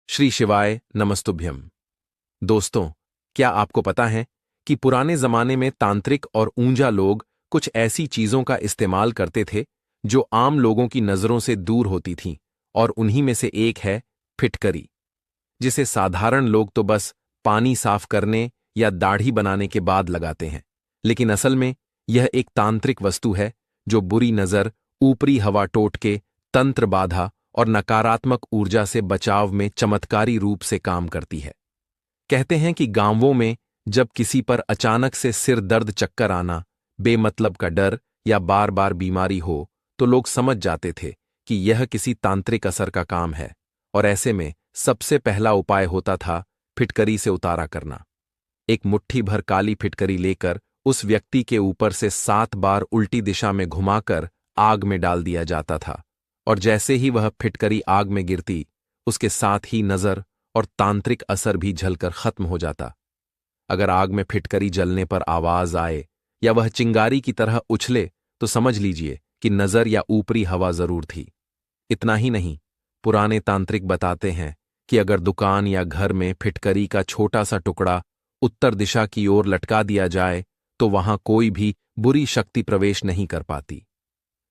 श्री शिवाय नमस्तुभ्यम। दोस्तों, क्या आपको पता है कि पुराने जमाने में तांत्रिक और ऊंजा लोग कुछ ऐसी चीजों का इस्तेमाल करते थे जो आम लोगों की नजरों से दूर होती थीं, और उन्हीं में से एक है फिटकरी, जिसे साधारण लोग तो बस पानी साफ करने या दाढ़ी बनाने के बाद लगाते हैं। लेकिन असल में यह एक तांत्रिक वस्तु है जो बुरी नजर, ऊपरी हवा टोटके, तंत्र बाधा और नकारात्मक ऊर्जा से बचाव में चमत्कारी रूप से काम करती है। कहते हैं कि गांवों में जब किसी पर अचानक से सिर दर्द, चक्कर आना, बेमतलब का डर या बार बार बीमारी हो, तो लोग समझ जाते थे कि यह किसी तांत्रिक असर का काम है, और ऐसे में सबसे पहला उपाय होता था फिटकरी से उतारा करना। एक मुट्ठी भर काली फिटकरी लेकर उस व्यक्ति के ऊपर से 7 बार उल्टी दिशा में घुमाकर आग में डाल दिया जाता था, और जैसे ही वह फिटकरी आग में गिरती, उसके साथ ही नजर और तांत्रिक असर भी झलकर खत्म हो जाता। अगर आग में फिटकरी जलने पर आवाज आए या वह चिंगारी की तरह उछले, तो समझ लीजिए कि नजर या ऊपरी हवा जरूर थी। इतना ही नहीं, पुराने तांत्रिक बताते हैं कि अगर दुकान या घर में फिटकरी का छोटा सा टुकड़ा उत्तर दिशा की ओर लटका दिया जाए, तो वहां कोई भी बुरी शक्ति प्रवेश नहीं कर पाती।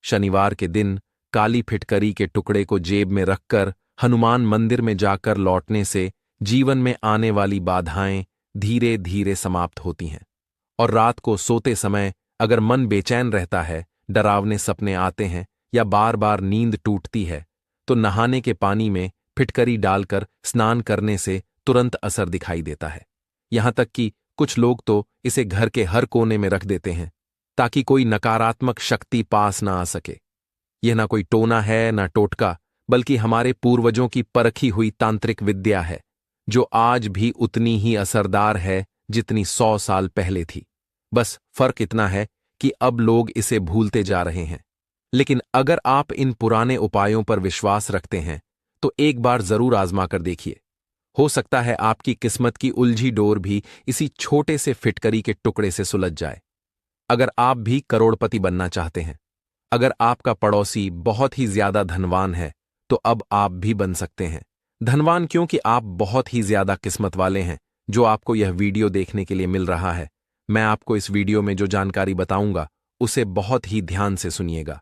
शनिवार के दिन काली फिटकरी के टुकड़े को जेब में रखकर हनुमान मंदिर में जाकर लौटने से जीवन में आने वाली बाधाएं धीरे धीरे समाप्त होती हैं। और रात को सोते समय अगर मन बेचैन रहता है, डरावने सपने आते हैं या बार बार नींद टूटती है, तो नहाने के पानी में फिटकरी डालकर स्नान करने से तुरंत असर दिखाई देता है। यहां तक कि कुछ लोग तो इसे घर के हर कोने में रख देते हैं ताकि कोई नकारात्मक शक्ति पास ना आ सके। यह ना कोई टोना है ना टोटका, बल्कि हमारे पूर्वजों की परखी हुई तांत्रिक विद्या है, जो आज भी उतनी ही असरदार है जितनी 100 साल पहले थी। बस फर्क इतना है कि अब लोग इसे भूलते जा रहे हैं। लेकिन अगर आप इन पुराने उपायों पर विश्वास रखते हैं, तो एक बार जरूर आजमा कर देखिए। हो सकता है आपकी किस्मत की उलझी डोर भी इसी छोटे से फिटकरी के टुकड़े से सुलझ जाए। अगर आप भी करोड़पति बनना चाहते हैं, अगर आपका पड़ोसी बहुत ही ज्यादा धनवान है, तो अब आप भी बन सकते हैं। धनवान क्योंकि आप बहुत ही ज्यादा किस्मत वाले हैं, जो आपको यह वीडियो देखने के लिए मिल रहा है। मैं आपको इस वीडियो में जो जानकारी बताऊंगा, उसे बहुत ही ध्यान से सुनिएगा।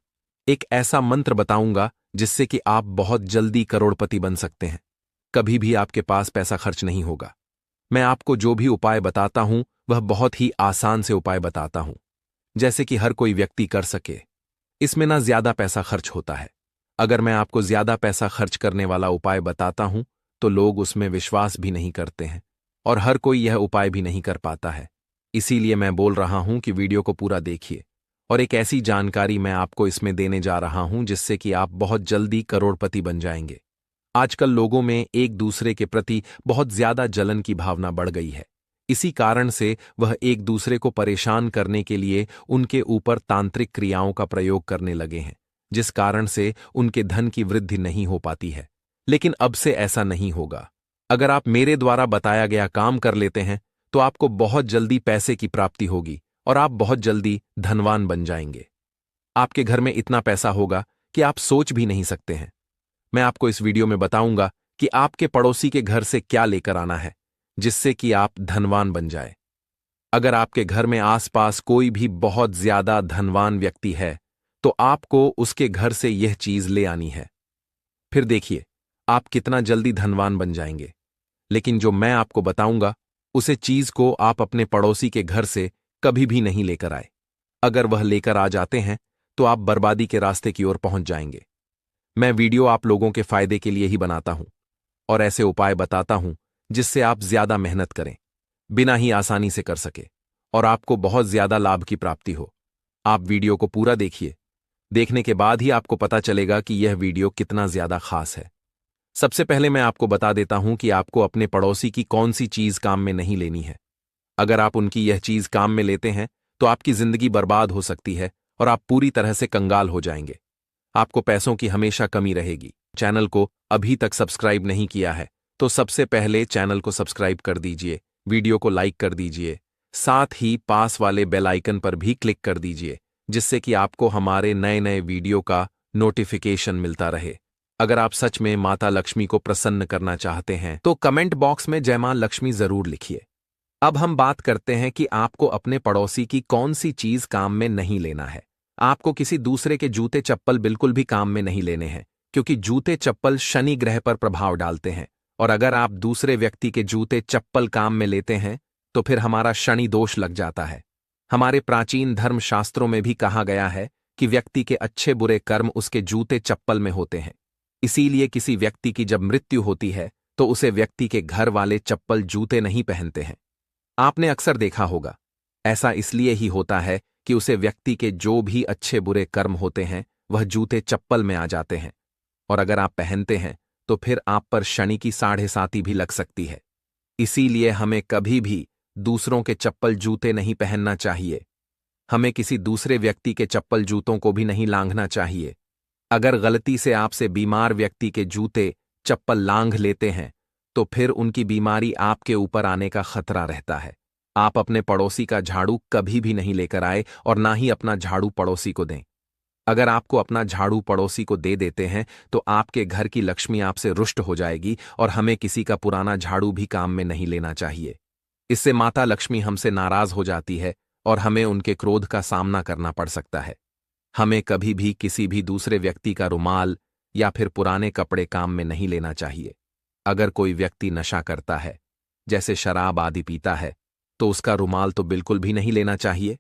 एक ऐसा मंत्र बताऊंगा जिससे कि आप बहुत जल्दी करोड़पति बन सकते हैं। कभी भी आपके पास पैसा खर्च नहीं होगा। मैं आपको जो भी उपाय बताता हूं, वह बहुत ही आसान से उपाय बताता हूं, जैसे कि हर कोई व्यक्ति कर सके। इसमें ना ज्यादा पैसा खर्च होता है। अगर मैं आपको ज्यादा पैसा खर्च करने वाला उपाय बताता हूं, तो लोग उसमें विश्वास भी नहीं करते हैं, और हर कोई यह उपाय भी नहीं कर पाता है। इसीलिए मैं बोल रहा हूं कि वीडियो को पूरा देखिए, और एक ऐसी जानकारी मैं आपको इसमें देने जा रहा हूं जिससे कि आप बहुत जल्दी करोड़पति बन जाएंगे। आजकल लोगों में एक दूसरे के प्रति बहुत ज्यादा जलन की भावना बढ़ गई है। इसी कारण से वह एक दूसरे को परेशान करने के लिए उनके ऊपर तांत्रिक क्रियाओं का प्रयोग करने लगे हैं, जिस कारण से उनके धन की वृद्धि नहीं हो पाती है। लेकिन अब से ऐसा नहीं होगा। अगर आप मेरे द्वारा बताया गया काम कर लेते हैं, तो आपको बहुत जल्दी पैसे की प्राप्ति होगी और आप बहुत जल्दी धनवान बन जाएंगे। आपके घर में इतना पैसा होगा कि आप सोच भी नहीं सकते हैं। मैं आपको इस वीडियो में बताऊंगा कि आपके पड़ोसी के घर से क्या लेकर आना है, जिससे कि आप धनवान बन जाए। अगर आपके घर में आसपास कोई भी बहुत ज्यादा धनवान व्यक्ति है, तो आपको उसके घर से यह चीज ले आनी है। फिर देखिए आप कितना जल्दी धनवान बन जाएंगे। लेकिन जो मैं आपको बताऊंगा, उसे चीज को आप अपने पड़ोसी के घर से कभी भी नहीं लेकर आए। अगर वह लेकर आ जाते हैं, तो आप बर्बादी के रास्ते की ओर पहुंच जाएंगे। मैं वीडियो आप लोगों के फायदे के लिए ही बनाता हूं, और ऐसे उपाय बताता हूं जिससे आप ज्यादा मेहनत करें, बिना ही आसानी से कर सके, और आपको बहुत ज्यादा लाभ की प्राप्ति हो। आप वीडियो को पूरा देखिए। देखने के बाद ही आपको पता चलेगा कि यह वीडियो कितना ज्यादा खास है। सबसे पहले मैं आपको बता देता हूं कि आपको अपने पड़ोसी की कौन सी चीज काम में नहीं लेनी है। अगर आप उनकी यह चीज काम में लेते हैं, तो आपकी जिंदगी बर्बाद हो सकती है और आप पूरी तरह से कंगाल हो जाएंगे। आपको पैसों की हमेशा कमी रहेगी। चैनल को अभी तक सब्सक्राइब नहीं किया है, तो सबसे पहले चैनल को सब्सक्राइब कर दीजिए, वीडियो को लाइक कर दीजिए, साथ ही पास वाले बेल आइकन पर भी क्लिक कर दीजिए, जिससे कि आपको हमारे नए नए वीडियो का नोटिफिकेशन मिलता रहे। अगर आप सच में माता लक्ष्मी को प्रसन्न करना चाहते हैं तो कमेंट बॉक्स में जय मां लक्ष्मी जरूर लिखिए। अब हम बात करते हैं कि आपको अपने पड़ोसी की कौन सी चीज काम में नहीं लेना है। आपको किसी दूसरे के जूते चप्पल बिल्कुल भी काम में नहीं लेने हैं, क्योंकि जूते चप्पल शनि ग्रह पर प्रभाव डालते हैं। और अगर आप दूसरे व्यक्ति के जूते चप्पल काम में लेते हैं तो फिर हमारा शनि दोष लग जाता है। हमारे प्राचीन धर्म शास्त्रों में भी कहा गया है कि व्यक्ति के अच्छे बुरे कर्म उसके जूते चप्पल में होते हैं। इसीलिए किसी व्यक्ति की जब मृत्यु होती है तो उसे व्यक्ति के घर वाले चप्पल जूते नहीं पहनते हैं। आपने अक्सर देखा होगा, ऐसा इसलिए ही होता है कि उसे व्यक्ति के जो भी अच्छे बुरे कर्म होते हैं वह जूते चप्पल में आ जाते हैं। और अगर आप पहनते हैं तो फिर आप पर शनि की 7.5 भी लग सकती है। इसीलिए हमें कभी भी दूसरों के चप्पल जूते नहीं पहनना चाहिए। हमें किसी दूसरे व्यक्ति के चप्पल जूतों को भी नहीं लांघना चाहिए। अगर गलती से आपसे बीमार व्यक्ति के जूते चप्पल लांघ लेते हैं तो फिर उनकी बीमारी आपके ऊपर आने का खतरा रहता है। आप अपने पड़ोसी का झाड़ू कभी भी नहीं लेकर आए और ना ही अपना झाड़ू पड़ोसी को दें। अगर आपको अपना झाड़ू पड़ोसी को दे देते हैं तो आपके घर की लक्ष्मी आपसे रुष्ट हो जाएगी और हमें किसी का पुराना झाड़ू भी काम में नहीं लेना चाहिए। इससे माता लक्ष्मी हमसे नाराज हो जाती है और हमें उनके क्रोध का सामना करना पड़ सकता है। हमें कभी भी किसी भी दूसरे व्यक्ति का रुमाल या फिर पुराने कपड़े काम में नहीं लेना चाहिए। अगर कोई व्यक्ति नशा करता है, जैसे शराब आदि पीता है, तो उसका रुमाल तो बिल्कुल भी नहीं लेना चाहिए।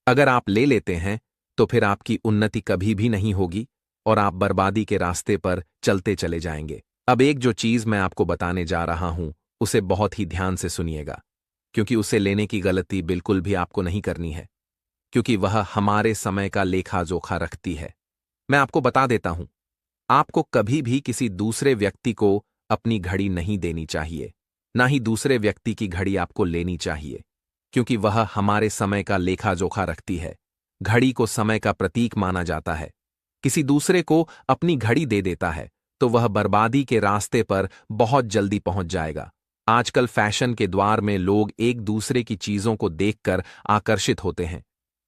अगर आप ले लेते हैं तो फिर आपकी उन्नति कभी भी नहीं होगी और आप बर्बादी के रास्ते पर चलते चले जाएंगे। अब एक जो चीज मैं आपको बताने जा रहा हूं उसे बहुत ही ध्यान से सुनिएगा, क्योंकि उसे लेने की गलती बिल्कुल भी आपको नहीं करनी है, क्योंकि वह हमारे समय का लेखा जोखा रखती है। मैं आपको बता देता हूं, आपको कभी भी किसी दूसरे व्यक्ति को अपनी घड़ी नहीं देनी चाहिए, ना ही दूसरे व्यक्ति की घड़ी आपको लेनी चाहिए, क्योंकि वह हमारे समय का लेखा जोखा रखती है। घड़ी को समय का प्रतीक माना जाता है। किसी दूसरे को अपनी घड़ी दे देता है तो वह बर्बादी के रास्ते पर बहुत जल्दी पहुंच जाएगा। आजकल फैशन के द्वार में लोग एक दूसरे की चीजों को देखकर आकर्षित होते हैं।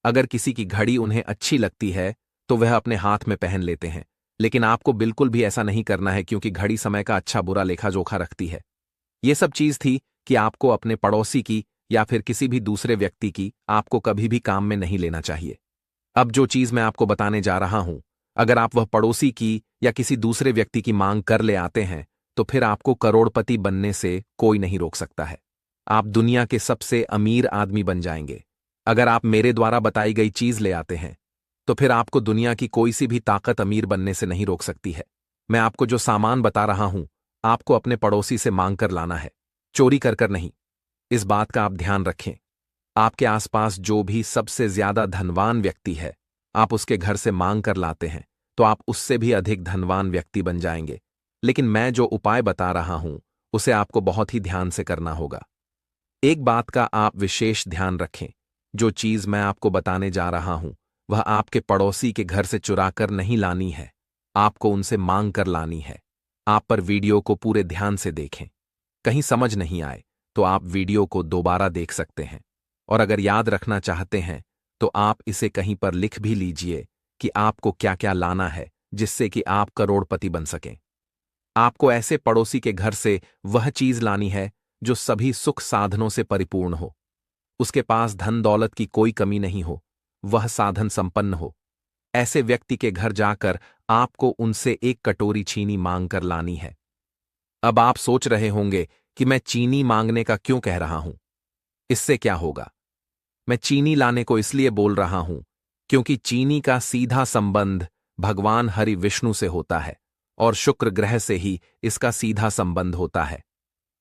अगर किसी की घड़ी उन्हें अच्छी लगती है तो वह अपने हाथ में पहन लेते हैं, लेकिन आपको बिल्कुल भी ऐसा नहीं करना है, क्योंकि घड़ी समय का अच्छा बुरा लेखा जोखा रखती है। ये सब चीज थी कि आपको अपने पड़ोसी की या फिर किसी भी दूसरे व्यक्ति की आपको कभी भी काम में नहीं लेना चाहिए। अब जो चीज मैं आपको बताने जा रहा हूं, अगर आप वह पड़ोसी की या किसी दूसरे व्यक्ति की मांग कर ले आते हैं तो फिर आपको करोड़पति बनने से कोई नहीं रोक सकता है। आप दुनिया के सबसे अमीर आदमी बन जाएंगे। अगर आप मेरे द्वारा बताई गई चीज ले आते हैं तो फिर आपको दुनिया की कोई सी भी ताकत अमीर बनने से नहीं रोक सकती है। मैं आपको जो सामान बता रहा हूं, आपको अपने पड़ोसी से मांग कर लाना है, चोरी कर नहीं। इस बात का आप ध्यान रखें। आपके आसपास जो भी सबसे ज्यादा धनवान व्यक्ति है, आप उसके घर से मांग कर लाते हैं तो आप उससे भी अधिक धनवान व्यक्ति बन जाएंगे। लेकिन मैं जो उपाय बता रहा हूं उसे आपको बहुत ही ध्यान से करना होगा। एक बात का आप विशेष ध्यान रखें, जो चीज मैं आपको बताने जा रहा हूं वह आपके पड़ोसी के घर से चुरा कर नहीं लानी है, आपको उनसे मांग कर लानी है। आप पर वीडियो को पूरे ध्यान से देखें। कहीं समझ नहीं आए तो आप वीडियो को दोबारा देख सकते हैं, और अगर याद रखना चाहते हैं तो आप इसे कहीं पर लिख भी लीजिए कि आपको क्या क्या लाना है, जिससे कि आप करोड़पति बन सकें। आपको ऐसे पड़ोसी के घर से वह चीज लानी है जो सभी सुख साधनों से परिपूर्ण हो, उसके पास धन दौलत की कोई कमी नहीं हो, वह साधन संपन्न हो। ऐसे व्यक्ति के घर जाकर आपको उनसे एक कटोरी चीनी मांग कर लानी है। अब आप सोच रहे होंगे कि मैं चीनी मांगने का क्यों कह रहा हूं, इससे क्या होगा। मैं चीनी लाने को इसलिए बोल रहा हूं क्योंकि चीनी का सीधा संबंध भगवान हरि विष्णु से होता है और शुक्र ग्रह से ही इसका सीधा संबंध होता है।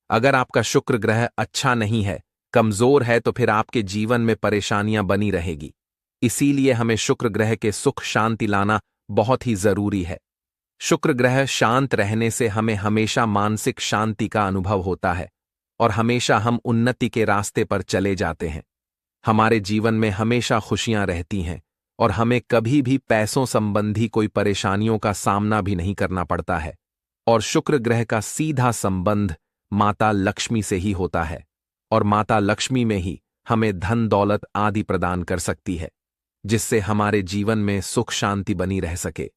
अगर आपका शुक्र ग्रह अच्छा नहीं है, कमजोर है, तो फिर आपके जीवन में परेशानियां बनी रहेगी। इसीलिए हमें शुक्र ग्रह के सुख शांति लाना बहुत ही जरूरी है। शुक्र ग्रह शांत रहने से हमें हमेशा मानसिक शांति का अनुभव होता है और हमेशा हम उन्नति के रास्ते पर चले जाते हैं। हमारे जीवन में हमेशा खुशियां रहती हैं और हमें कभी भी पैसों संबंधी कोई परेशानियों का सामना भी नहीं करना पड़ता है। और शुक्र ग्रह का सीधा संबंध माता लक्ष्मी से ही होता है, और माता लक्ष्मी में ही हमें धन दौलत आदि प्रदान कर सकती है, जिससे हमारे जीवन में सुख शांति बनी रह सके।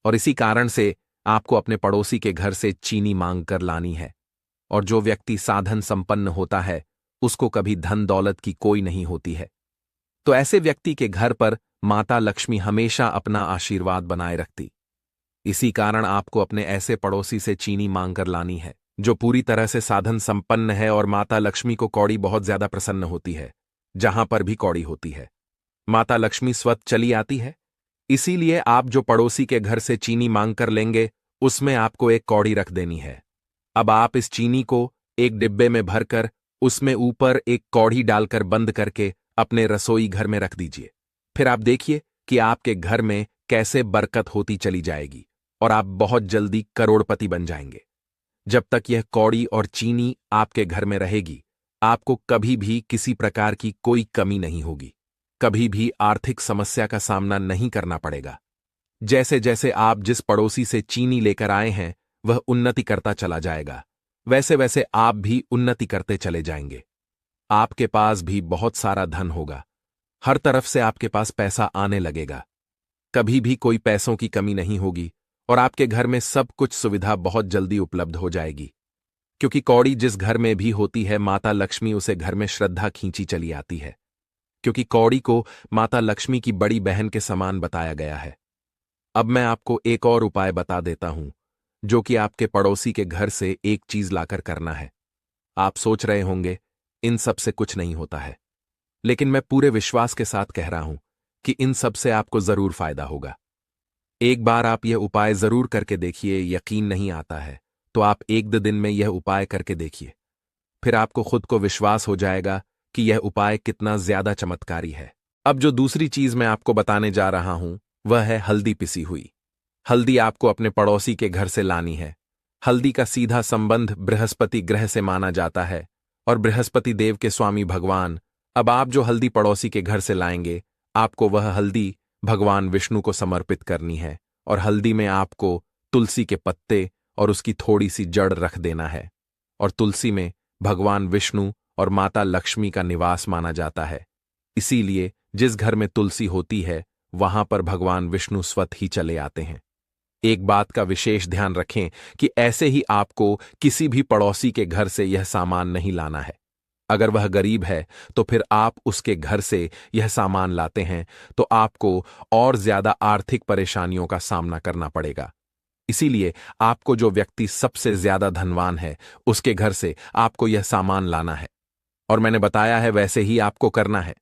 और इसी कारण से आपको अपने पड़ोसी के घर से चीनी मांग कर लानी है। और जो व्यक्ति साधन संपन्न होता है उसको कभी धन दौलत की कोई नहीं होती है। तो ऐसे व्यक्ति के घर पर माता लक्ष्मी हमेशा अपना आशीर्वाद बनाए रखती। इसी कारण आपको अपने ऐसे पड़ोसी से चीनी मांग कर लानी है जो पूरी तरह से साधन संपन्न है, और माता लक्ष्मी को कौड़ी बहुत ज्यादा प्रसन्न होती है जहां पर भी कौड़ी होती है। माता लक्ष्मी स्वतः चली आती है। इसीलिए आप जो पड़ोसी के घर से चीनी मांग कर लेंगे उसमें आपको एक कौड़ी रख देनी है। अब आप इस चीनी को एक डिब्बे में भरकर उसमें ऊपर एक कौड़ी डालकर बंद करके अपने रसोई घर में रख दीजिए। फिर आप देखिए कि आपके घर में कैसे बरकत होती चली जाएगी और आप बहुत जल्दी करोड़पति बन जाएंगे। जब तक यह कौड़ी और चीनी आपके घर में रहेगी आपको कभी भी किसी प्रकार की कोई कमी नहीं होगी, कभी भी आर्थिक समस्या का सामना नहीं करना पड़ेगा। जैसे जैसे आप जिस पड़ोसी से चीनी लेकर आए हैं वह उन्नति करता चला जाएगा, वैसे वैसे आप भी उन्नति करते चले जाएंगे। आपके पास भी बहुत सारा धन होगा, हर तरफ से आपके पास पैसा आने लगेगा, कभी भी कोई पैसों की कमी नहीं होगी और आपके घर में सब कुछ सुविधा बहुत जल्दी उपलब्ध हो जाएगी। क्योंकि कौड़ी जिस घर में भी होती है माता लक्ष्मी उसे घर में श्रद्धा खींची चली आती है, क्योंकि कौड़ी को माता लक्ष्मी की बड़ी बहन के समान बताया गया है। अब मैं आपको एक और उपाय बता देता हूं जो कि आपके पड़ोसी के घर से एक चीज लाकर करना है। आप सोच रहे होंगे इन सब से कुछ नहीं होता है, लेकिन मैं पूरे विश्वास के साथ कह रहा हूं कि इन सब से आपको जरूर फायदा होगा। एक बार आप यह उपाय जरूर करके देखिए, यकीन नहीं आता है तो आप एक दो दिन में यह उपाय करके देखिए, फिर आपको खुद को विश्वास हो जाएगा कि यह उपाय कितना ज्यादा चमत्कारी है। अब जो दूसरी चीज मैं आपको बताने जा रहा हूं वह है हल्दी पिसी हुई। हल्दी आपको अपने पड़ोसी के घर से लानी है। हल्दी का सीधा संबंध बृहस्पति ग्रह से माना जाता है और बृहस्पति देव के स्वामी भगवान। अब आप जो हल्दी पड़ोसी के घर से लाएंगे आपको वह हल्दी भगवान विष्णु को समर्पित करनी है, और हल्दी में आपको तुलसी के पत्ते और उसकी थोड़ी सी जड़ रख देना है। और तुलसी में भगवान विष्णु और माता लक्ष्मी का निवास माना जाता है, इसीलिए जिस घर में तुलसी होती है वहां पर भगवान विष्णु स्वतः ही चले आते हैं। एक बात का विशेष ध्यान रखें कि ऐसे ही आपको किसी भी पड़ोसी के घर से यह सामान नहीं लाना है। अगर वह गरीब है तो फिर आप उसके घर से यह सामान लाते हैं तो आपको और ज्यादा आर्थिक परेशानियों का सामना करना पड़ेगा। इसीलिए आपको जो व्यक्ति सबसे ज्यादा धनवान है उसके घर से आपको यह सामान लाना है, और मैंने बताया है वैसे ही आपको करना है।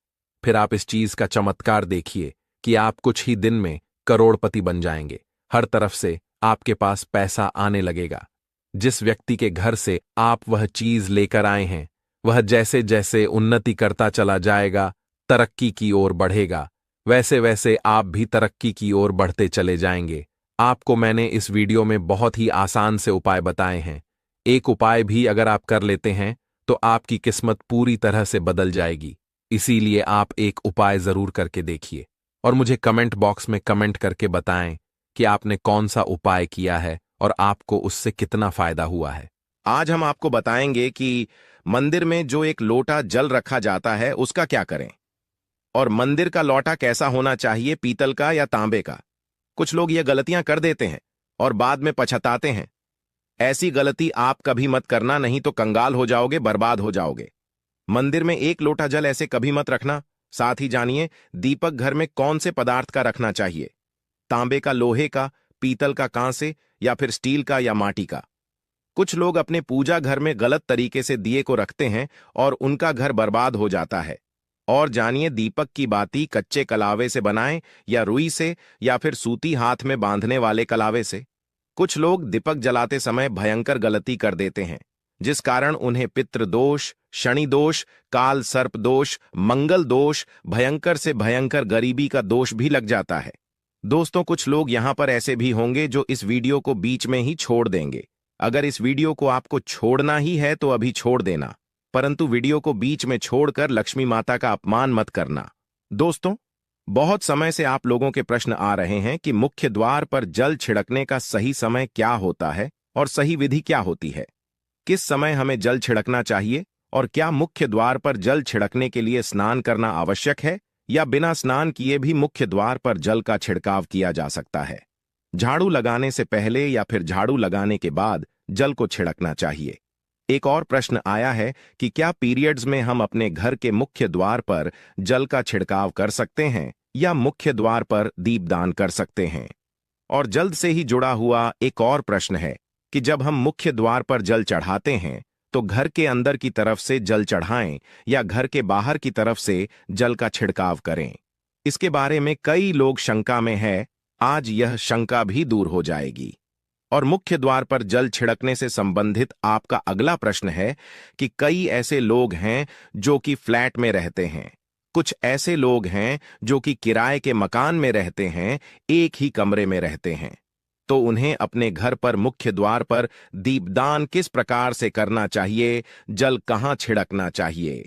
फिर आप इस चीज का चमत्कार देखिए कि आप कुछ ही दिन में करोड़पति बन जाएंगे। हर तरफ से आपके पास पैसा आने लगेगा। जिस व्यक्ति के घर से आप वह चीज लेकर आए हैं वह जैसे जैसे उन्नति करता चला जाएगा, तरक्की की ओर बढ़ेगा, वैसे वैसे आप भी तरक्की की ओर बढ़ते चले जाएंगे। आपको मैंने इस वीडियो में बहुत ही आसान से उपाय बताए हैं। एक उपाय भी अगर आप कर लेते हैं तो आपकी किस्मत पूरी तरह से बदल जाएगी। इसीलिए आप एक उपाय जरूर करके देखिए और मुझे कमेंट बॉक्स में कमेंट करके बताएं कि आपने कौन सा उपाय किया है और आपको उससे कितना फायदा हुआ है। आज हम आपको बताएंगे कि मंदिर में जो एक लोटा जल रखा जाता है उसका क्या करें, और मंदिर का लोटा कैसा होना चाहिए, पीतल का या तांबे का। कुछ लोग ये गलतियां कर देते हैं और बाद में पछताते हैं। ऐसी गलती आप कभी मत करना, नहीं तो कंगाल हो जाओगे, बर्बाद हो जाओगे। मंदिर में एक लोटा जल ऐसे कभी मत रखना। साथ ही जानिए दीपक घर में कौन से पदार्थ का रखना चाहिए, तांबे का, लोहे का, पीतल का, कांसे या फिर स्टील का या माटी का। कुछ लोग अपने पूजा घर में गलत तरीके से दिए को रखते हैं और उनका घर बर्बाद हो जाता है। और जानिए दीपक की बाती कच्चे कलावे से बनाएं या रुई से या फिर सूती हाथ में बांधने वाले कलावे से। कुछ लोग दीपक जलाते समय भयंकर गलती कर देते हैं जिस कारण उन्हें पितृ दोष, शनि दोष, काल सर्प दोष, मंगल दोष, भयंकर से भयंकर गरीबी का दोष भी लग जाता है। दोस्तों, कुछ लोग यहां पर ऐसे भी होंगे जो इस वीडियो को बीच में ही छोड़ देंगे। अगर इस वीडियो को आपको छोड़ना ही है तो अभी छोड़ देना, परंतु वीडियो को बीच में छोड़कर लक्ष्मी माता का अपमान मत करना। दोस्तों, बहुत समय से आप लोगों के प्रश्न आ रहे हैं कि मुख्य द्वार पर जल छिड़कने का सही समय क्या होता है और सही विधि क्या होती है। किस समय हमें जल छिड़कना चाहिए और क्या मुख्य द्वार पर जल छिड़कने के लिए स्नान करना आवश्यक है या बिना स्नान किए भी मुख्य द्वार पर जल का छिड़काव किया जा सकता है। झाड़ू लगाने से पहले या फिर झाड़ू लगाने के बाद जल को छिड़कना चाहिए। एक और प्रश्न आया है कि क्या पीरियड्स में हम अपने घर के मुख्य द्वार पर जल का छिड़काव कर सकते हैं या मुख्य द्वार पर दीपदान कर सकते हैं। और जल्द से ही जुड़ा हुआ एक और प्रश्न है कि जब हम मुख्य द्वार पर जल चढ़ाते हैं तो घर के अंदर की तरफ से जल चढ़ाएं या घर के बाहर की तरफ से जल का छिड़काव करें। इसके बारे में कई लोग शंका में है, आज यह शंका भी दूर हो जाएगी। और मुख्य द्वार पर जल छिड़कने से संबंधित आपका अगला प्रश्न है कि कई ऐसे लोग हैं जो कि फ्लैट में रहते हैं, कुछ ऐसे लोग हैं जो कि किराए के मकान में रहते हैं, एक ही कमरे में रहते हैं, तो उन्हें अपने घर पर मुख्य द्वार पर दीपदान किस प्रकार से करना चाहिए, जल कहां छिड़कना चाहिए।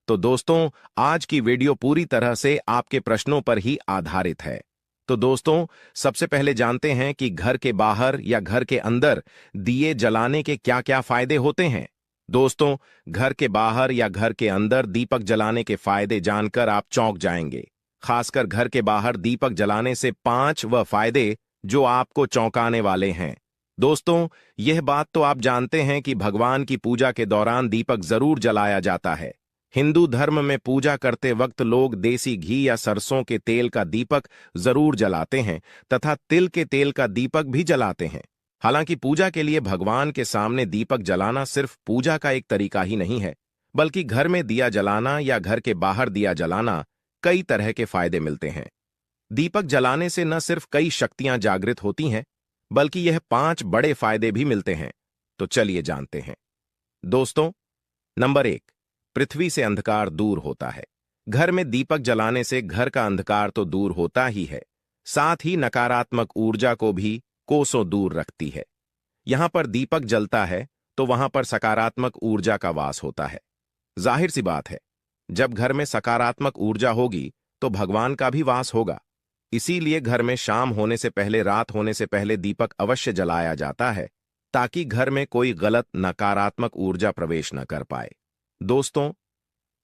तो दोस्तों, आज की वीडियो पूरी तरह से आपके प्रश्नों पर ही आधारित है। तो दोस्तों, सबसे पहले जानते हैं कि घर के बाहर या घर के अंदर दिए जलाने के क्या क्या फायदे होते हैं। दोस्तों, घर के बाहर या घर के अंदर दीपक जलाने के फायदे जानकर आप चौंक जाएंगे। खासकर घर के बाहर दीपक जलाने से 5 वह फायदे जो आपको चौंकाने वाले हैं। दोस्तों, यह बात तो आप जानते हैं कि भगवान की पूजा के दौरान दीपक जरूर जलाया जाता है। हिंदू धर्म में पूजा करते वक्त लोग देसी घी या सरसों के तेल का दीपक जरूर जलाते हैं तथा तिल के तेल का दीपक भी जलाते हैं। हालांकि पूजा के लिए भगवान के सामने दीपक जलाना सिर्फ पूजा का एक तरीका ही नहीं है, बल्कि घर में दिया जलाना या घर के बाहर दिया जलाना कई तरह के फायदे मिलते हैं। दीपक जलाने से न सिर्फ कई शक्तियां जागृत होती हैं, बल्कि यह 5 बड़े फायदे भी मिलते हैं। तो चलिए जानते हैं। दोस्तों, नंबर 1, पृथ्वी से अंधकार दूर होता है। घर में दीपक जलाने से घर का अंधकार तो दूर होता ही है, साथ ही नकारात्मक ऊर्जा को भी कोसों दूर रखती है। यहां पर दीपक जलता है तो वहां पर सकारात्मक ऊर्जा का वास होता है। जाहिर सी बात है, जब घर में सकारात्मक ऊर्जा होगी तो भगवान का भी वास होगा। इसीलिए घर में शाम होने से पहले, रात होने से पहले दीपक अवश्य जलाया जाता है, ताकि घर में कोई गलत नकारात्मक ऊर्जा प्रवेश न कर पाए। दोस्तों,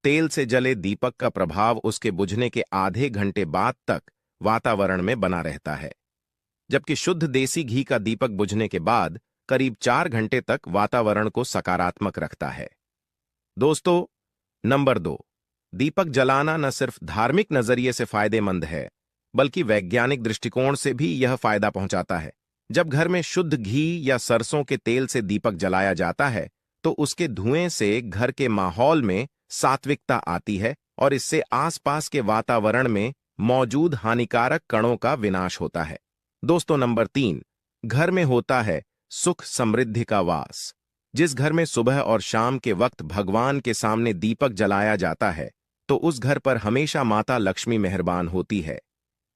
तेल से जले दीपक का प्रभाव उसके बुझने के आधे घंटे बाद तक वातावरण में बना रहता है, जबकि शुद्ध देसी घी का दीपक बुझने के बाद करीब 4 घंटे तक वातावरण को सकारात्मक रखता है। दोस्तों, नंबर 2, दीपक जलाना न सिर्फ धार्मिक नजरिए से फायदेमंद है, बल्कि वैज्ञानिक दृष्टिकोण से भी यह फायदा पहुंचाता है। जब घर में शुद्ध घी या सरसों के तेल से दीपक जलाया जाता है तो उसके धुएं से घर के माहौल में सात्विकता आती है और इससे आसपास के वातावरण में मौजूद हानिकारक कणों का विनाश होता है। दोस्तों, नंबर 3, घर में होता है सुख समृद्धि का वास। जिस घर में सुबह और शाम के वक्त भगवान के सामने दीपक जलाया जाता है तो उस घर पर हमेशा माता लक्ष्मी मेहरबान होती है।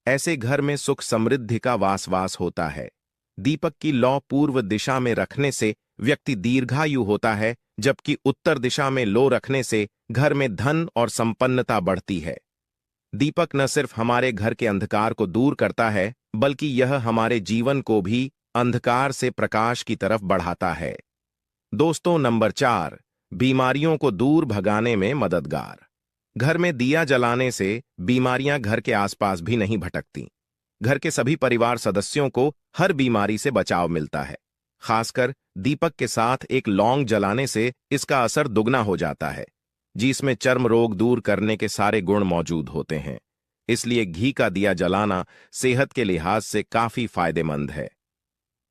ऐसे घर में सुख समृद्धि का वास होता है। दीपक की लौ पूर्व दिशा में रखने से व्यक्ति दीर्घायु होता है, जबकि उत्तर दिशा में लो रखने से घर में धन और संपन्नता बढ़ती है। दीपक न सिर्फ हमारे घर के अंधकार को दूर करता है, बल्कि यह हमारे जीवन को भी अंधकार से प्रकाश की तरफ बढ़ाता है। दोस्तों, नंबर 4, बीमारियों को दूर भगाने में मददगार। घर में दिया जलाने से बीमारियां घर के आसपास भी नहीं भटकती। घर के सभी परिवार सदस्यों को हर बीमारी से बचाव मिलता है। खासकर दीपक के साथ एक लौंग जलाने से इसका असर दुगना हो जाता है, जिसमें चर्म रोग दूर करने के सारे गुण मौजूद होते हैं। इसलिए घी का दिया जलाना सेहत के लिहाज से काफी फायदेमंद है।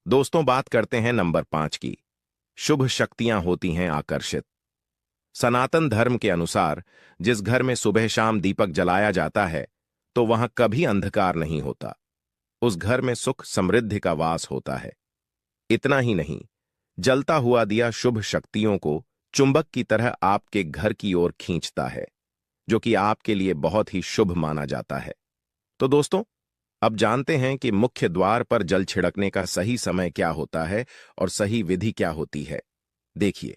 दोस्तों, बात करते हैं नंबर 5 की। शुभ शक्तियां होती हैं आकर्षित। सनातन धर्म के अनुसार जिस घर में सुबह शाम दीपक जलाया जाता है तो वहां कभी अंधकार नहीं होता। उस घर में सुख समृद्धि का वास होता है। इतना ही नहीं, जलता हुआ दिया शुभ शक्तियों को चुंबक की तरह आपके घर की ओर खींचता है, जो कि आपके लिए बहुत ही शुभ माना जाता है। तो दोस्तों, अब जानते हैं कि मुख्य द्वार पर जल छिड़कने का सही समय क्या होता है और सही विधि क्या होती है। देखिए,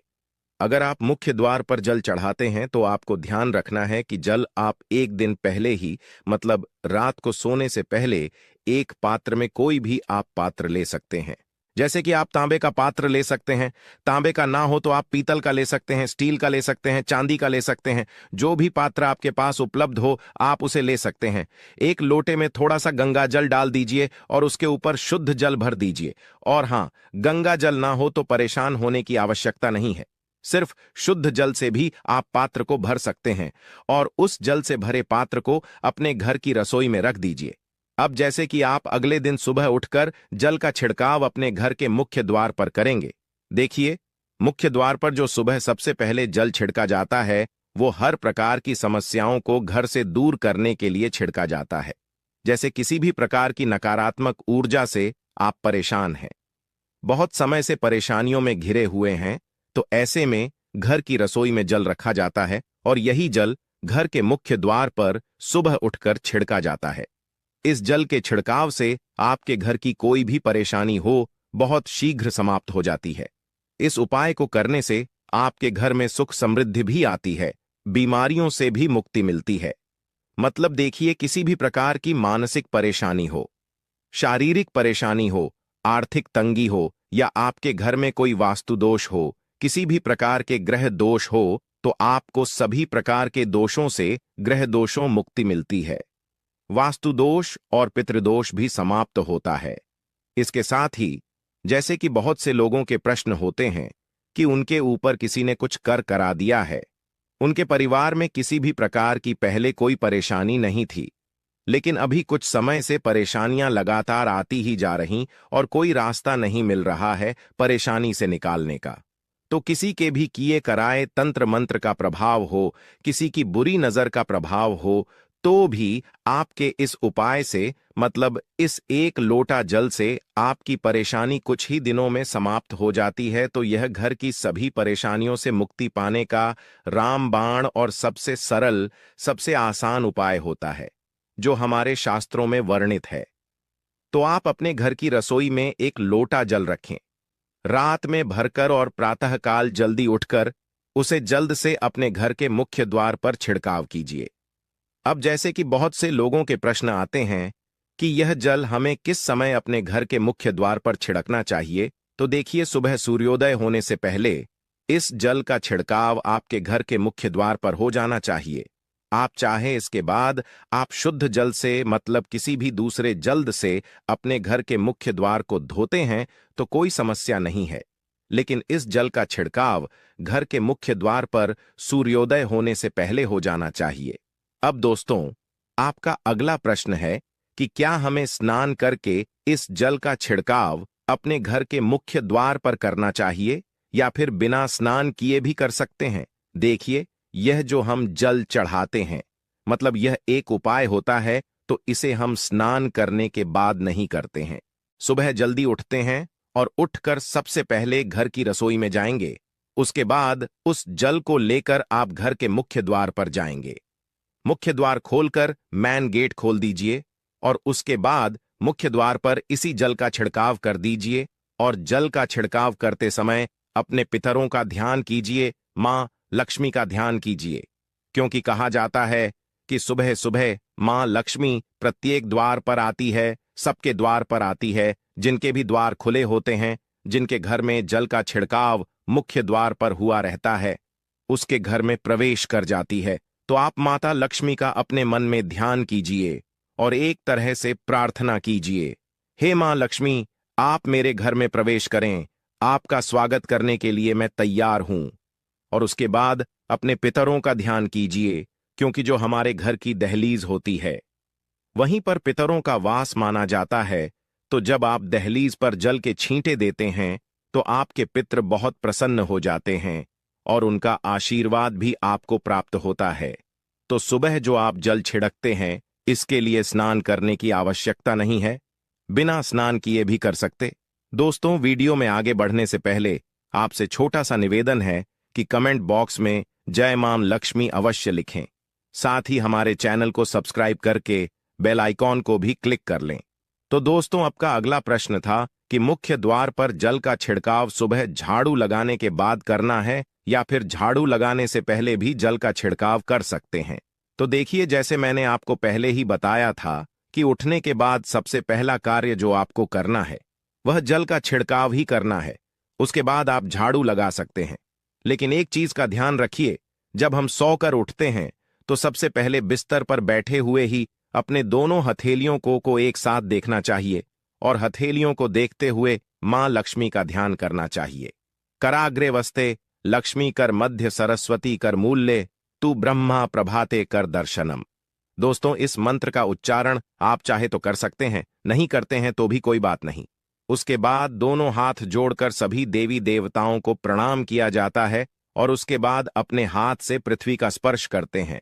अगर आप मुख्य द्वार पर जल चढ़ाते हैं तो आपको ध्यान रखना है कि जल आप एक दिन पहले ही, मतलब रात को सोने से पहले, एक पात्र में, कोई भी आप पात्र ले सकते हैं, जैसे कि आप तांबे का पात्र ले सकते हैं, तांबे का ना हो तो आप पीतल का ले सकते हैं, स्टील का ले सकते हैं, चांदी का ले सकते हैं। जो भी पात्र आपके पास उपलब्ध हो आप उसे ले सकते हैं। एक लोटे में थोड़ा सा गंगा जल डाल दीजिए और उसके ऊपर शुद्ध जल भर दीजिए। और हाँ, गंगा जल ना हो तो परेशान होने की आवश्यकता नहीं है। सिर्फ शुद्ध जल से भी आप पात्र को भर सकते हैं और उस जल से भरे पात्र को अपने घर की रसोई में रख दीजिए। अब जैसे कि आप अगले दिन सुबह उठकर जल का छिड़काव अपने घर के मुख्य द्वार पर करेंगे। देखिए, मुख्य द्वार पर जो सुबह सबसे पहले जल छिड़का जाता है वो हर प्रकार की समस्याओं को घर से दूर करने के लिए छिड़का जाता है। जैसे किसी भी प्रकार की नकारात्मक ऊर्जा से आप परेशान हैं, बहुत समय से परेशानियों में घिरे हुए हैं, तो ऐसे में घर की रसोई में जल रखा जाता है और यही जल घर के मुख्य द्वार पर सुबह उठकर छिड़का जाता है। इस जल के छिड़काव से आपके घर की कोई भी परेशानी हो बहुत शीघ्र समाप्त हो जाती है। इस उपाय को करने से आपके घर में सुख समृद्धि भी आती है, बीमारियों से भी मुक्ति मिलती है। मतलब देखिए, किसी भी प्रकार की मानसिक परेशानी हो, शारीरिक परेशानी हो, आर्थिक तंगी हो या आपके घर में कोई वास्तु दोष हो, किसी भी प्रकार के ग्रह दोष हो, तो आपको सभी प्रकार के दोषों से, ग्रह दोषों मुक्ति मिलती है। वास्तु दोष और पितृदोष भी समाप्त होता है। इसके साथ ही जैसे कि बहुत से लोगों के प्रश्न होते हैं कि उनके ऊपर किसी ने कुछ कर करा दिया है, उनके परिवार में किसी भी प्रकार की पहले कोई परेशानी नहीं थी, लेकिन अभी कुछ समय से परेशानियां लगातार आती ही जा रहीं और कोई रास्ता नहीं मिल रहा है परेशानी से निकालने का। तो किसी के भी किए कराए तंत्र मंत्र का प्रभाव हो, किसी की बुरी नजर का प्रभाव हो, तो भी आपके इस उपाय से, मतलब इस एक लोटा जल से आपकी परेशानी कुछ ही दिनों में समाप्त हो जाती है। तो यह घर की सभी परेशानियों से मुक्ति पाने का रामबाण और सबसे सरल, सबसे आसान उपाय होता है जो हमारे शास्त्रों में वर्णित है। तो आप अपने घर की रसोई में एक लोटा जल रखें, रात में भरकर और प्रातःकाल जल्दी उठकर उसे जल्द से अपने घर के मुख्य द्वार पर छिड़काव कीजिए। अब जैसे कि बहुत से लोगों के प्रश्न आते हैं कि यह जल हमें किस समय अपने घर के मुख्य द्वार पर छिड़कना चाहिए, तो देखिए, सुबह सूर्योदय होने से पहले इस जल का छिड़काव आपके घर के मुख्य द्वार पर हो जाना चाहिए। आप चाहे इसके बाद आप शुद्ध जल से, मतलब किसी भी दूसरे जल्द से अपने घर के मुख्य द्वार को धोते हैं तो कोई समस्या नहीं है, लेकिन इस जल का छिड़काव घर के मुख्य द्वार पर सूर्योदय होने से पहले हो जाना चाहिए। अब दोस्तों, आपका अगला प्रश्न है कि क्या हमें स्नान करके इस जल का छिड़काव अपने घर के मुख्य द्वार पर करना चाहिए या फिर बिना स्नान किए भी कर सकते हैं। देखिए, यह जो हम जल चढ़ाते हैं, मतलब यह एक उपाय होता है, तो इसे हम स्नान करने के बाद नहीं करते हैं। सुबह जल्दी उठते हैं और उठकर सबसे पहले घर की रसोई में जाएंगे, उसके बाद उस जल को लेकर आप घर के मुख्य द्वार पर जाएंगे। मुख्य द्वार खोलकर मैन गेट खोल दीजिए और उसके बाद मुख्य द्वार पर इसी जल का छिड़काव कर दीजिए और जल का छिड़काव करते समय अपने पितरों का ध्यान कीजिए, मां लक्ष्मी का ध्यान कीजिए, क्योंकि कहा जाता है कि सुबह सुबह मां लक्ष्मी प्रत्येक द्वार पर आती है, सबके द्वार पर आती है, जिनके भी द्वार खुले होते हैं, जिनके घर में जल का छिड़काव मुख्य द्वार पर हुआ रहता है, उसके घर में प्रवेश कर जाती है। तो आप माता लक्ष्मी का अपने मन में ध्यान कीजिए और एक तरह से प्रार्थना कीजिए, हे मां लक्ष्मी, आप मेरे घर में प्रवेश करें, आपका स्वागत करने के लिए मैं तैयार हूं। और उसके बाद अपने पितरों का ध्यान कीजिए, क्योंकि जो हमारे घर की दहलीज होती है वहीं पर पितरों का वास माना जाता है। तो जब आप दहलीज पर जल के छींटे देते हैं तो आपके पितृ बहुत प्रसन्न हो जाते हैं और उनका आशीर्वाद भी आपको प्राप्त होता है। तो सुबह जो आप जल छिड़कते हैं, इसके लिए स्नान करने की आवश्यकता नहीं है, बिना स्नान किए भी कर सकते। दोस्तों, वीडियो में आगे बढ़ने से पहले आपसे छोटा सा निवेदन है कि कमेंट बॉक्स में जय मां लक्ष्मी अवश्य लिखें, साथ ही हमारे चैनल को सब्सक्राइब करके बेल आइकॉन को भी क्लिक कर लें। तो दोस्तों, आपका अगला प्रश्न था कि मुख्य द्वार पर जल का छिड़काव सुबह झाड़ू लगाने के बाद करना है या फिर झाड़ू लगाने से पहले भी जल का छिड़काव कर सकते हैं। तो देखिए, जैसे मैंने आपको पहले ही बताया था कि उठने के बाद सबसे पहला कार्य जो आपको करना है वह जल का छिड़काव ही करना है। उसके बाद आप झाड़ू लगा सकते हैं। लेकिन एक चीज का ध्यान रखिए, जब हम सोकर उठते हैं तो सबसे पहले बिस्तर पर बैठे हुए ही अपने दोनों हथेलियों को एक साथ देखना चाहिए और हथेलियों को देखते हुए मां लक्ष्मी का ध्यान करना चाहिए। कराग्रे वस्ते लक्ष्मी कर मध्य सरस्वती कर मूल्य तू ब्रह्मा प्रभाते कर दर्शनम। दोस्तों, इस मंत्र का उच्चारण आप चाहे तो कर सकते हैं, नहीं करते हैं तो भी कोई बात नहीं। उसके बाद दोनों हाथ जोड़कर सभी देवी देवताओं को प्रणाम किया जाता है और उसके बाद अपने हाथ से पृथ्वी का स्पर्श करते हैं।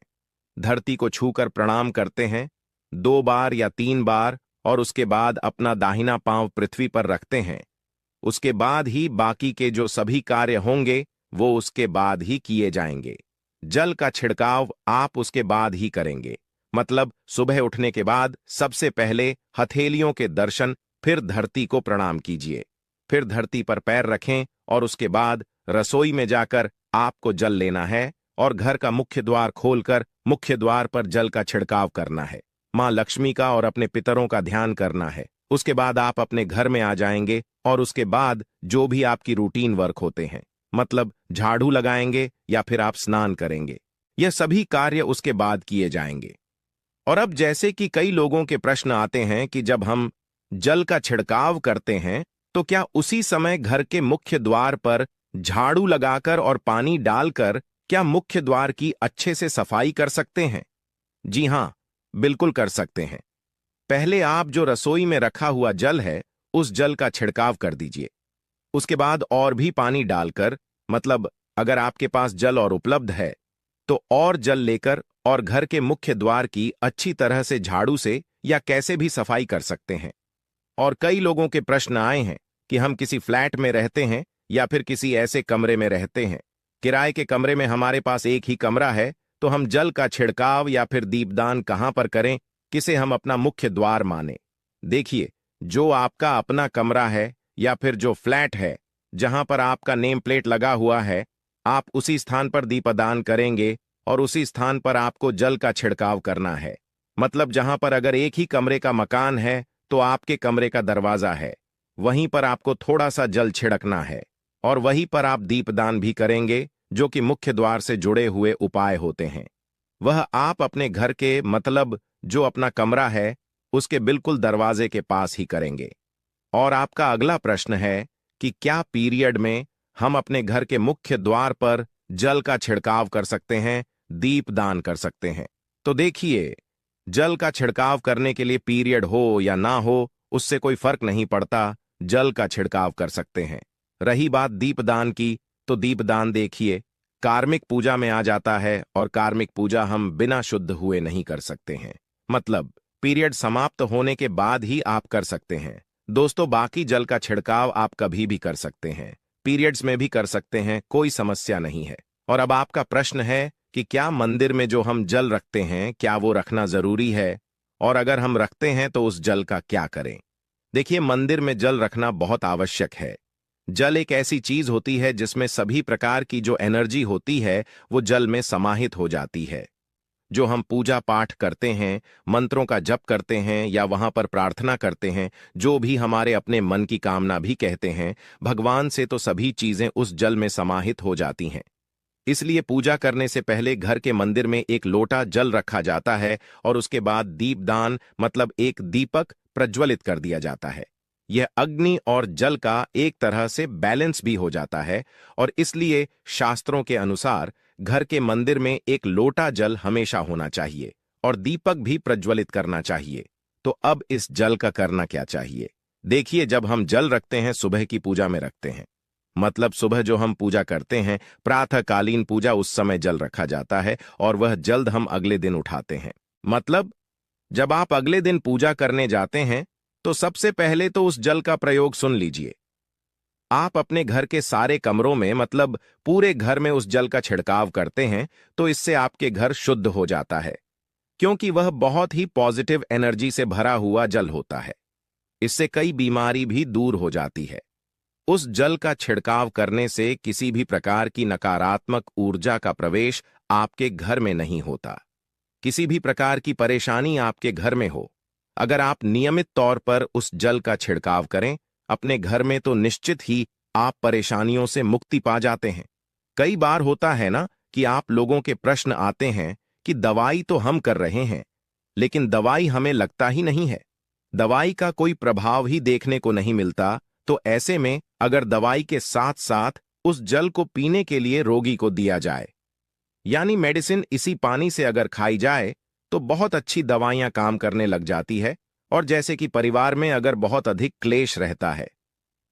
धरती को छूकर प्रणाम करते हैं 2 बार या 3 बार और उसके बाद अपना दाहिना पांव पृथ्वी पर रखते हैं। उसके बाद ही बाकी के जो सभी कार्य होंगे वो उसके बाद ही किए जाएंगे। जल का छिड़काव आप उसके बाद ही करेंगे, मतलब सुबह उठने के बाद सबसे पहले हथेलियों के दर्शन, फिर धरती को प्रणाम कीजिए, फिर धरती पर पैर रखें और उसके बाद रसोई में जाकर आपको जल लेना है और घर का मुख्य द्वार खोलकर मुख्य द्वार पर जल का छिड़काव करना है। मां लक्ष्मी का और अपने पितरों का ध्यान करना है। उसके बाद आप अपने घर में आ जाएंगे और उसके बाद जो भी आपकी रूटीन वर्क होते हैं, मतलब झाड़ू लगाएंगे या फिर आप स्नान करेंगे, यह सभी कार्य उसके बाद किए जाएंगे। और अब जैसे कि कई लोगों के प्रश्न आते हैं कि जब हम जल का छिड़काव करते हैं तो क्या उसी समय घर के मुख्य द्वार पर झाड़ू लगाकर और पानी डालकर क्या मुख्य द्वार की अच्छे से सफाई कर सकते हैं? जी हां, बिल्कुल कर सकते हैं। पहले आप जो रसोई में रखा हुआ जल है उस जल का छिड़काव कर दीजिए। उसके बाद और भी पानी डालकर, मतलब अगर आपके पास जल और उपलब्ध है तो और जल लेकर और घर के मुख्य द्वार की अच्छी तरह से झाड़ू से या कैसे भी सफाई कर सकते हैं। और कई लोगों के प्रश्न आए हैं कि हम किसी फ्लैट में रहते हैं या फिर किसी ऐसे कमरे में रहते हैं, किराए के कमरे में हमारे पास एक ही कमरा है, तो हम जल का छिड़काव या फिर दीपदान कहां पर करें, किसे हम अपना मुख्य द्वार माने। देखिए, जो आपका अपना कमरा है या फिर जो फ्लैट है जहां पर आपका नेम प्लेट लगा हुआ है, आप उसी स्थान पर दीपदान करेंगे और उसी स्थान पर आपको जल का छिड़काव करना है। मतलब जहां पर अगर एक ही कमरे का मकान है तो आपके कमरे का दरवाजा है, वहीं पर आपको थोड़ा सा जल छिड़कना है और वहीं पर आप दीपदान भी करेंगे, जो कि मुख्य द्वार से जुड़े हुए उपाय होते हैं। वह आप अपने घर के, मतलब जो अपना कमरा है उसके बिल्कुल दरवाजे के पास ही करेंगे। और आपका अगला प्रश्न है कि क्या पीरियड में हम अपने घर के मुख्य द्वार पर जल का छिड़काव कर सकते हैं, दीपदान कर सकते हैं? तो देखिए, जल का छिड़काव करने के लिए पीरियड हो या ना हो उससे कोई फर्क नहीं पड़ता, जल का छिड़काव कर सकते हैं। रही बात दीपदान की, तो दीपदान देखिए कार्मिक पूजा में आ जाता है और कार्मिक पूजा हम बिना शुद्ध हुए नहीं कर सकते हैं, मतलब पीरियड समाप्त होने के बाद ही आप कर सकते हैं। दोस्तों, बाकी जल का छिड़काव आप कभी भी कर सकते हैं, पीरियड्स में भी कर सकते हैं, कोई समस्या नहीं है। और अब आपका प्रश्न है कि क्या मंदिर में जो हम जल रखते हैं क्या वो रखना जरूरी है, और अगर हम रखते हैं तो उस जल का क्या करें? देखिए, मंदिर में जल रखना बहुत आवश्यक है। जल एक ऐसी चीज होती है जिसमें सभी प्रकार की जो एनर्जी होती है वो जल में समाहित हो जाती है। जो हम पूजा पाठ करते हैं, मंत्रों का जप करते हैं या वहां पर प्रार्थना करते हैं, जो भी हमारे अपने मन की कामना भी कहते हैं, भगवान से तो सभी चीजें उस जल में समाहित हो जाती हैं। इसलिए पूजा करने से पहले घर के मंदिर में एक लोटा जल रखा जाता है और उसके बाद दीपदान, मतलब एक दीपक प्रज्वलित कर दिया जाता है। यह अग्नि और जल का एक तरह से बैलेंस भी हो जाता है और इसलिए शास्त्रों के अनुसार घर के मंदिर में एक लोटा जल हमेशा होना चाहिए और दीपक भी प्रज्वलित करना चाहिए। तो अब इस जल का करना क्या चाहिए? देखिए, जब हम जल रखते हैं सुबह की पूजा में रखते हैं, मतलब सुबह जो हम पूजा करते हैं, प्रातःकालीन पूजा, उस समय जल रखा जाता है और वह जल्द हम अगले दिन उठाते हैं। मतलब जब आप अगले दिन पूजा करने जाते हैं तो सबसे पहले तो उस जल का प्रयोग सुन लीजिए। आप अपने घर के सारे कमरों में, मतलब पूरे घर में उस जल का छिड़काव करते हैं तो इससे आपके घर शुद्ध हो जाता है, क्योंकि वह बहुत ही पॉजिटिव एनर्जी से भरा हुआ जल होता है। इससे कई बीमारी भी दूर हो जाती है। उस जल का छिड़काव करने से किसी भी प्रकार की नकारात्मक ऊर्जा का प्रवेश आपके घर में नहीं होता। किसी भी प्रकार की परेशानी आपके घर में हो, अगर आप नियमित तौर पर उस जल का छिड़काव करें, अपने घर में तो निश्चित ही आप परेशानियों से मुक्ति पा जाते हैं। कई बार होता है ना कि आप लोगों के प्रश्न आते हैं कि दवाई तो हम कर रहे हैं, लेकिन दवाई हमें लगता ही नहीं है, दवाई का कोई प्रभाव ही देखने को नहीं मिलता। तो ऐसे में अगर दवाई के साथ साथ उस जल को पीने के लिए रोगी को दिया जाए, यानी मेडिसिन इसी पानी से अगर खाई जाए, तो बहुत अच्छी दवाइयां काम करने लग जाती है। और जैसे कि परिवार में अगर बहुत अधिक क्लेश रहता है,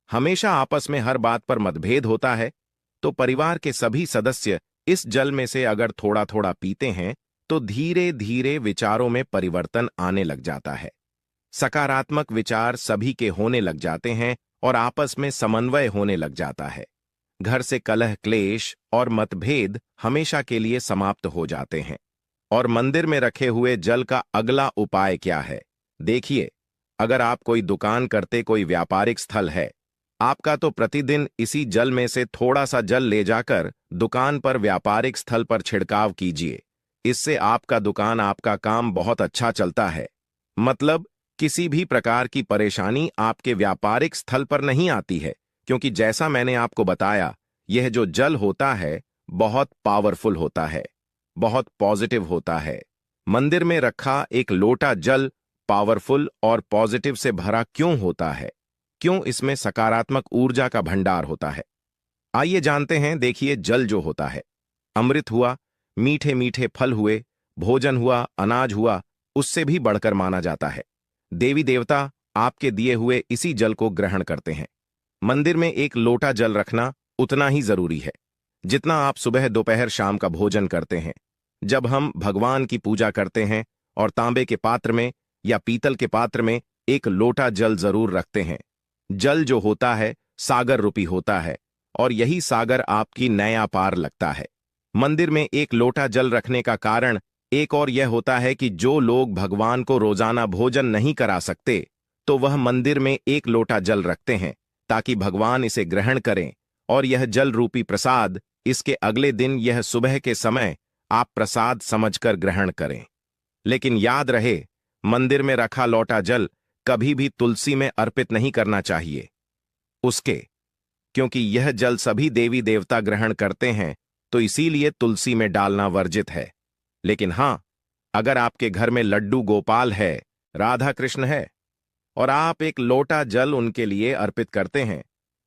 हमेशा आपस में हर बात पर मतभेद होता है, तो परिवार के सभी सदस्य इस जल में से अगर थोड़ा थोड़ा पीते हैं, तो धीरे धीरे विचारों में परिवर्तन आने लग जाता है। सकारात्मक विचार सभी के होने लग जाते हैं और आपस में समन्वय होने लग जाता है। घर से कलह, क्लेश और मतभेद हमेशा के लिए समाप्त हो जाते हैं। और मंदिर में रखे हुए जल का अगला उपाय क्या है? देखिए, अगर आप कोई दुकान करते कोई व्यापारिक स्थल है, आपका तो प्रतिदिन इसी जल में से थोड़ा सा जल ले जाकर दुकान पर व्यापारिक स्थल पर छिड़काव कीजिए। इससे आपका दुकान, आपका काम बहुत अच्छा चलता है। मतलब किसी भी प्रकार की परेशानी आपके व्यापारिक स्थल पर नहीं आती है, क्योंकि जैसा मैंने आपको बताया, यह जो जल होता है बहुत पावरफुल होता है, बहुत पॉजिटिव होता है। मंदिर में रखा एक लोटा जल पावरफुल और पॉजिटिव से भरा क्यों होता है? क्यों इसमें सकारात्मक ऊर्जा का भंडार होता है? आइए जानते हैं। देखिए, जल जो होता है, अमृत हुआ, मीठे मीठे फल हुए, भोजन हुआ, अनाज हुआ, उससे भी बढ़कर माना जाता है। देवी देवता आपके दिए हुए इसी जल को ग्रहण करते हैं। मंदिर में एक लोटा जल रखना उतना ही जरूरी है जितना आप सुबह, दोपहर, शाम का भोजन करते हैं। जब हम भगवान की पूजा करते हैं और तांबे के पात्र में या पीतल के पात्र में एक लोटा जल जरूर रखते हैं। जल जो होता है सागर रूपी होता है और यही सागर आपकी नया पार लगता है। मंदिर में एक लोटा जल रखने का कारण एक और यह होता है कि जो लोग भगवान को रोजाना भोजन नहीं करा सकते, तो वह मंदिर में एक लोटा जल रखते हैं ताकि भगवान इसे ग्रहण करें और यह जल रूपी प्रसाद इसके अगले दिन, यह सुबह के समय, आप प्रसाद समझकर ग्रहण करें। लेकिन याद रहे, मंदिर में रखा लोटा जल कभी भी तुलसी में अर्पित नहीं करना चाहिए उसके, क्योंकि यह जल सभी देवी देवता ग्रहण करते हैं, तो इसीलिए तुलसी में डालना वर्जित है। लेकिन हां, अगर आपके घर में लड्डू गोपाल है, राधा कृष्ण है, और आप एक लोटा जल उनके लिए अर्पित करते हैं,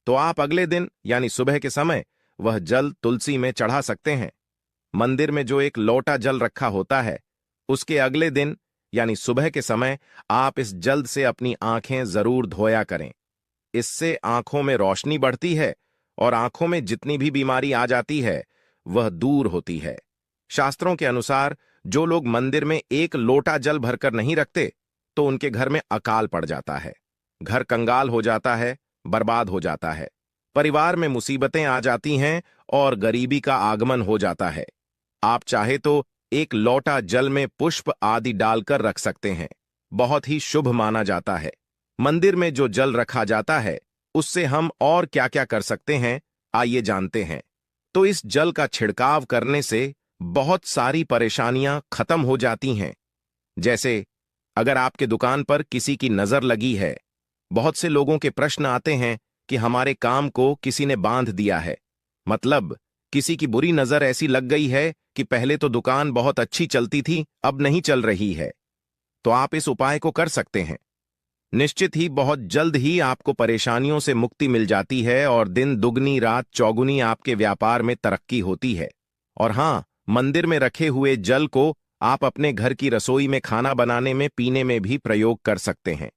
तो आप अगले दिन यानी सुबह के समय वह जल तुलसी में चढ़ा सकते हैं। मंदिर में जो एक लोटा जल रखा होता है, उसके अगले दिन यानी सुबह के समय आप इस जल से अपनी आंखें जरूर धोया करें। इससे आंखों में रोशनी बढ़ती है और आंखों में जितनी भी बीमारी आ जाती है वह दूर होती है। शास्त्रों के अनुसार जो लोग मंदिर में एक लोटा जल भरकर नहीं रखते, तो उनके घर में अकाल पड़ जाता है, घर कंगाल हो जाता है, बर्बाद हो जाता है, परिवार में मुसीबतें आ जाती हैं और गरीबी का आगमन हो जाता है। आप चाहे तो एक लोटा जल में पुष्प आदि डालकर रख सकते हैं, बहुत ही शुभ माना जाता है। मंदिर में जो जल रखा जाता है, उससे हम और क्या क्या कर सकते हैं, आइए जानते हैं। तो इस जल का छिड़काव करने से बहुत सारी परेशानियां खत्म हो जाती हैं। जैसे अगर आपके दुकान पर किसी की नजर लगी है, बहुत से लोगों के प्रश्न आते हैं कि हमारे काम को किसी ने बांध दिया है, मतलब किसी की बुरी नजर ऐसी लग गई है कि पहले तो दुकान बहुत अच्छी चलती थी, अब नहीं चल रही है। तो आप इस उपाय को कर सकते हैं। निश्चित ही बहुत जल्द ही आपको परेशानियों से मुक्ति मिल जाती है और दिन दुगनी रात चौगुनी आपके व्यापार में तरक्की होती है। और हां, मंदिर में रखे हुए जल को आप अपने घर की रसोई में खाना बनाने में, पीने में भी प्रयोग कर सकते हैं।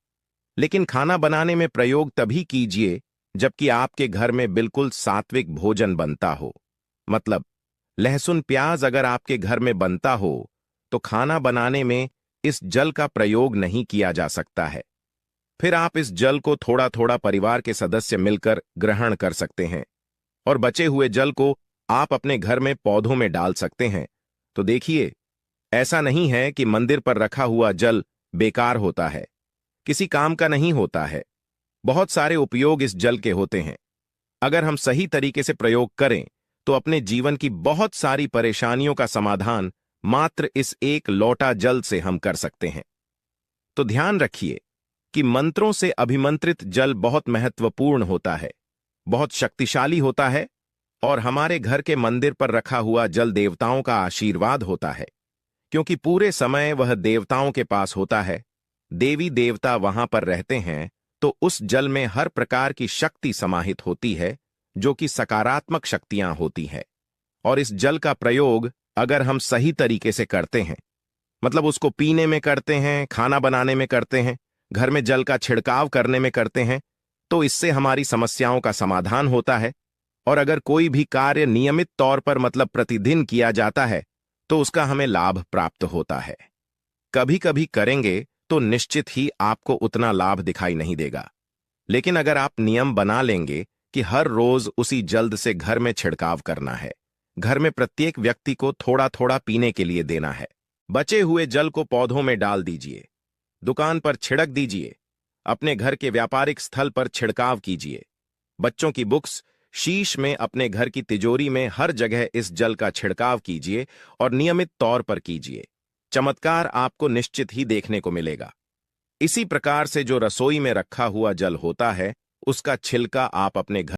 लेकिन खाना बनाने में प्रयोग तभी कीजिए जबकि आपके घर में बिल्कुल सात्विक भोजन बनता हो। मतलब लहसुन प्याज अगर आपके घर में बनता हो, तो खाना बनाने में इस जल का प्रयोग नहीं किया जा सकता है। फिर आप इस जल को थोड़ा थोड़ा परिवार के सदस्य मिलकर ग्रहण कर सकते हैं और बचे हुए जल को आप अपने घर में पौधों में डाल सकते हैं। तो देखिए, ऐसा नहीं है कि मंदिर पर रखा हुआ जल बेकार होता है, किसी काम का नहीं होता है। बहुत सारे उपयोग इस जल के होते हैं। अगर हम सही तरीके से प्रयोग करें तो अपने जीवन की बहुत सारी परेशानियों का समाधान मात्र इस एक लोटा जल से हम कर सकते हैं। तो ध्यान रखिए कि मंत्रों से अभिमंत्रित जल बहुत महत्वपूर्ण होता है, बहुत शक्तिशाली होता है और हमारे घर के मंदिर पर रखा हुआ जल देवताओं का आशीर्वाद होता है, क्योंकि पूरे समय वह देवताओं के पास होता है। देवी देवता वहां पर रहते हैं, तो उस जल में हर प्रकार की शक्ति समाहित होती है, जो कि सकारात्मक शक्तियां होती है। और इस जल का प्रयोग अगर हम सही तरीके से करते हैं, मतलब उसको पीने में करते हैं, खाना बनाने में करते हैं, घर में जल का छिड़काव करने में करते हैं, तो इससे हमारी समस्याओं का समाधान होता है। और अगर कोई भी कार्य नियमित तौर पर मतलब प्रतिदिन किया जाता है, तो उसका हमें लाभ प्राप्त होता है। कभी कभी करेंगे तो निश्चित ही आपको उतना लाभ दिखाई नहीं देगा, लेकिन अगर आप नियम बना लेंगे कि हर रोज उसी जल्द से घर में छिड़काव करना है, घर में प्रत्येक व्यक्ति को थोड़ा थोड़ा पीने के लिए देना है, बचे हुए जल को पौधों में डाल दीजिए, दुकान पर छिड़क दीजिए, अपने घर के व्यापारिक स्थल पर छिड़काव कीजिए, बच्चों की बुक्स, शीश में, अपने घर की तिजोरी में, हर जगह इस जल का छिड़काव कीजिए और नियमित तौर पर कीजिए। चमत्कार आपको निश्चित ही देखने को मिलेगा। इसी प्रकार से जो रसोई में रखा हुआ जल होता है, उसका छिलका आप अपने घर